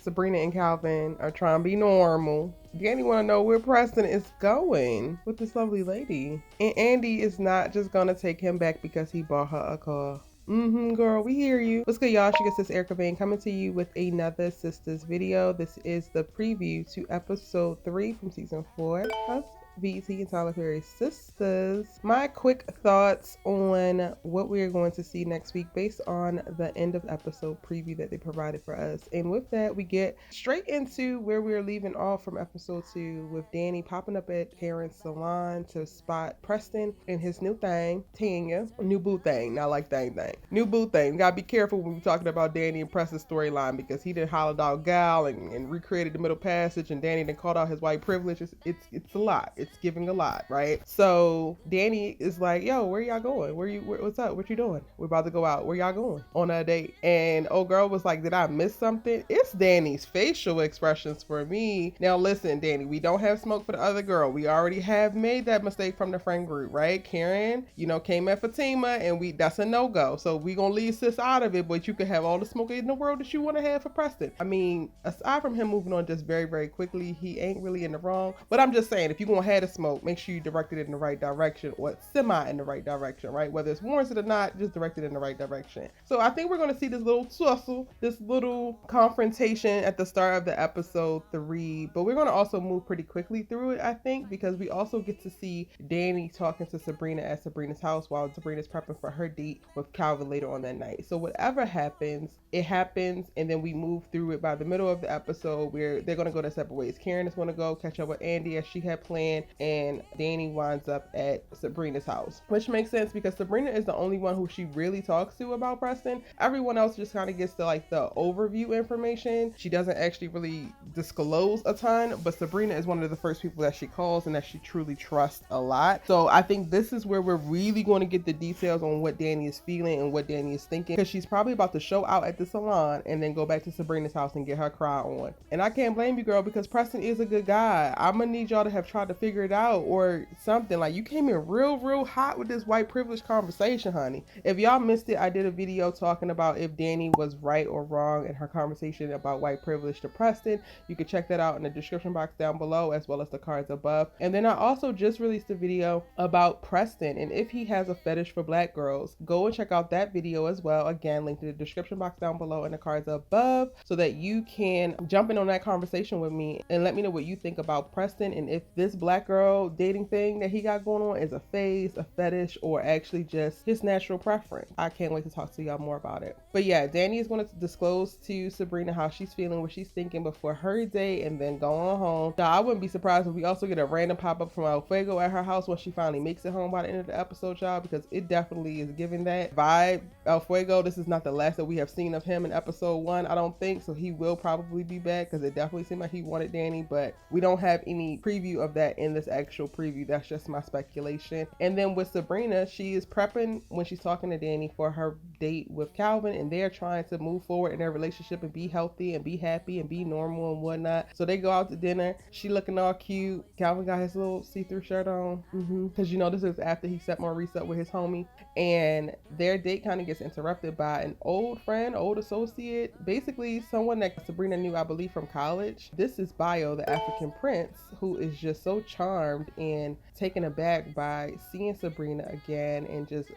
Sabrina and Calvin are trying to be normal. Danny want to know where Preston is going with this lovely lady. And Andi is not just going to take him back because he bought her a car. Girl, we hear you. What's good, y'all? She gets this Erica Vane coming to you with another Sistas video. This is the preview to episode 3 from season 4 of BET and Tyler Perry's Sistas. My quick thoughts on what we're going to see next week based on the end of episode preview that they provided for us. And with that, we get straight into where we're leaving off from episode 2 with Danny popping up at Karen's salon to spot Preston and his new thing, Tanya. New boo thing, not like thing. New boo thing. You gotta be careful when we're talking about Danny and Preston's storyline because he did holler out gal and recreated the middle passage, and Danny then called out his white privilege. It's a lot. It's giving a lot, right? So Danny is like, yo, where y'all going? What's up? What you doing? We're about to go out. Where y'all going? On a date. And old girl was like, did I miss something? It's Danny's facial expressions for me. Now listen, Danny, we don't have smoke for the other girl. We already have made that mistake from the friend group, right? Karen, came at Fatima, and that's a no-go. So we gonna leave sis out of it, but you can have all the smoke in the world that you want to have for Preston. I mean, aside from him moving on just very, very quickly, he ain't really in the wrong. But I'm just saying, if you're gonna have the smoke, make sure you direct it in the right direction, or semi in the right direction, right? Whether it's warranted or not, just direct it in the right direction. So I think we're going to see this little tussle, this little confrontation at the start of the episode 3, but we're going to also move pretty quickly through it, I think, because we also get to see Danny talking to Sabrina at Sabrina's house while Sabrina's prepping for her date with Calvin later on that night. So whatever happens, it happens, and then we move through it by the middle of the episode where they're going to go their separate ways. Karen is going to go catch up with Andi as she had planned, and Danny winds up at Sabrina's house, which makes sense because Sabrina is the only one who she really talks to about Preston. Everyone else just kind of gets to like the overview information. She doesn't actually really disclose a ton, but Sabrina is one of the first people that she calls and that she truly trusts a lot. So I think this is where we're really going to get the details on what Danny is feeling and what Danny is thinking, because she's probably about to show out at the salon and then go back to Sabrina's house and get her cry on. And I can't blame you, girl, because Preston is a good guy. I'm gonna need y'all to have tried to figure it out or something. Like, you came in real hot with this white privilege conversation, honey. If y'all missed it, I did a video talking about if Danny was right or wrong in her conversation about white privilege to Preston. You can check that out in the description box down below, as well as the cards above. And then I also just released a video about Preston and if he has a fetish for black girls. Go and check out that video as well. Again, linked in the description box down below and the cards above, so that you can jump in on that conversation with me and let me know what you think about Preston, and if this black girl dating thing that he got going on is a phase, a fetish, or actually just his natural preference. I can't wait to talk to y'all more about it. But yeah, Danny is going to disclose to Sabrina how she's feeling, what she's thinking before her date, and then go on home. Now, I wouldn't be surprised if we also get a random pop-up from El Fuego at her house when she finally makes it home by the end of the episode, y'all, because it definitely is giving that vibe. El Fuego, this is not the last that we have seen of him in episode 1, I don't think, so he will probably be back, because it definitely seemed like he wanted Danny, but we don't have any preview of that in this actual preview. That's just my speculation. And then with Sabrina, she is prepping when she's talking to Danny for her date with Calvin, and they're trying to move forward in their relationship and be healthy and be happy and be normal and whatnot. So they go out to dinner. She looking all cute. Calvin got his little see-through shirt on, because this is after he set Maurice up with his homie, and their date kind of gets interrupted by an old friend, old associate, basically someone that Sabrina knew, I believe, from college. This is Bio, the African prince, who is just so charmed and taken aback by seeing Sabrina again, and just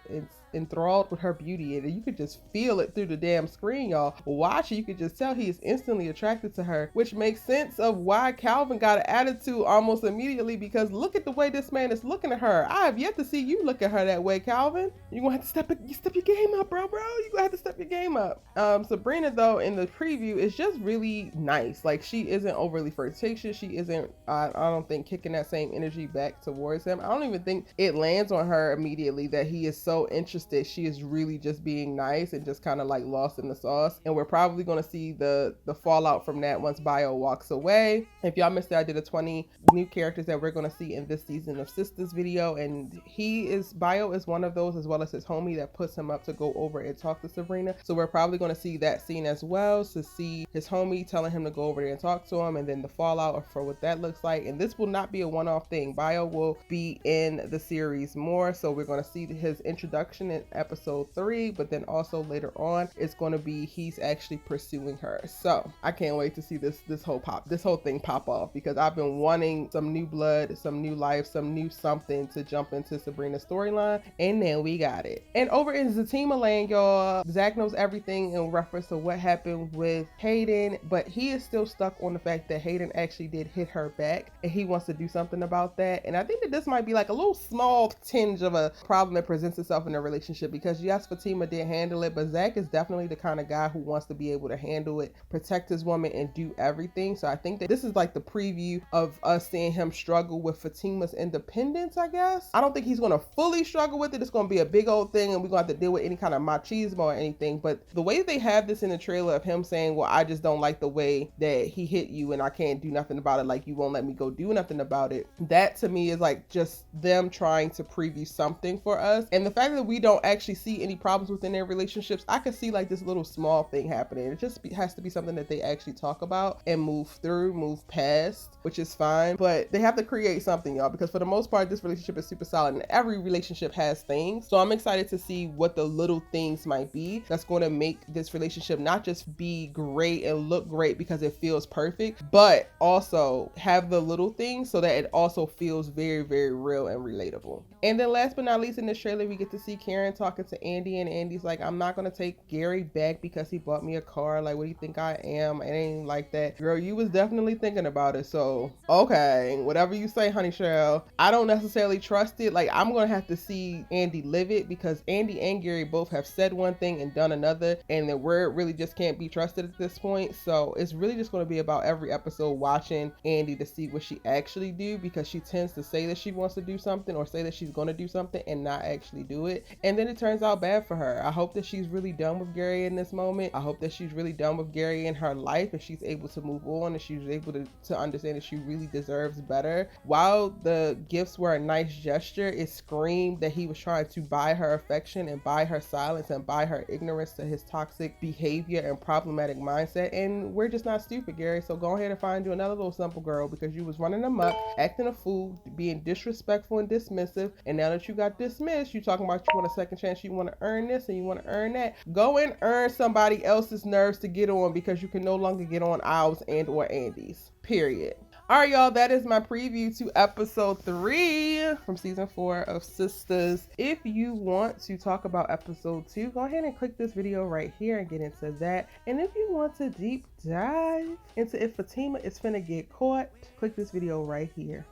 enthralled with her beauty, and you could just feel it through the damn screen, y'all. Watch it, you could just tell he is instantly attracted to her, which makes sense of why Calvin got an attitude almost immediately, because look at the way this man is looking at her. I have yet to see you look at her that way, Calvin. You're gonna have to step your game up, bro. You're gonna have to step your game up. Sabrina, though, in the preview is just really nice. Like, she isn't overly flirtatious. She isn't, I don't think, kicking that same energy back towards him. I don't even think it lands on her immediately that he is so interested. She is really just being nice and just kind of like lost in the sauce. And we're probably going to see the fallout from that once Bio walks away. If y'all missed it, I did a 20 new characters that we're going to see in this season of Sistas video, and Bio is one of those, as well as his homie that puts him up to go over and talk to Sabrina. So we're probably going to see that scene as well, to see his homie telling him to go over there and talk to him, and then the fallout for what that looks like. And this will not be a one-off thing. Bio will be in the series more, so we're going to see his introduction situation in episode 3, but then also later on it's going to be he's actually pursuing her. So I can't wait to see this whole thing pop off, because I've been wanting some new blood, some new life, some new something to jump into Sabrina's storyline, and then we got it. And over in Fatima land, y'all, Zach knows everything in reference to what happened with Hayden, but he is still stuck on the fact that Hayden actually did hit her back, and he wants to do something about that. And I think that this might be like a little small tinge of a problem that presents itself in a relationship, because yes, Fatima did handle it, but Zach is definitely the kind of guy who wants to be able to handle it, protect his woman, and do everything. So I think that this is like the preview of us seeing him struggle with Fatima's independence, I guess. I don't think he's going to fully struggle with it. It's going to be a big old thing, and we're going to have to deal with any kind of machismo or anything. But the way they have this in the trailer of him saying, well, I just don't like the way that he hit you and I can't do nothing about it, like you won't let me go do nothing about it, that to me is like just them trying to preview something for us. And the fact that we don't actually see any problems within their relationships, I could see like this little small thing happening. It just has to be something that they actually talk about and move past, which is fine. But they have to create something, y'all, because for the most part this relationship is super solid, and every relationship has things. So I'm excited to see what the little things might be that's going to make this relationship not just be great and look great because it feels perfect, but also have the little things so that it also feels very, very real and relatable. And then last but not least, in this trailer we get to see Karen talking to Andi, and Andy's like, I'm not going to take Gary back because he bought me a car. Like, what do you think I am? It ain't like that. Girl, you was definitely thinking about it. So, okay, whatever you say, honey Cheryl. I don't necessarily trust it. Like, I'm going to have to see Andi live it, because Andi and Gary both have said one thing and done another, and the word really just can't be trusted at this point. So it's really just going to be about every episode watching Andi to see what she actually do, because she tends to say that she wants to do something or say that she's going to do something and not actually do it, and then it turns out bad for her. I hope that she's really done with Gary in this moment. I hope that she's really done with Gary in her life, and she's able to move on, and she's able to understand that she really deserves better. While the gifts were a nice gesture, it screamed that he was trying to buy her affection and buy her silence and buy her ignorance to his toxic behavior and problematic mindset. And we're just not stupid, Gary. So go ahead and find you another little simple girl, because you was running amok, acting a fool, being disrespectful and dismissive. And now that you got dismissed, you talking about you want a second chance, you want to earn this and you want to earn that. Go and earn somebody else's nerves to get on, because you can no longer get on ours and or Andy's. Period. All right, y'all, that is my preview to episode 3 from season 4 of Sistas. If you want to talk about episode 2, go ahead and click this video right here and get into that. And if you want to deep dive into if Fatima is finna get caught, click this video right here.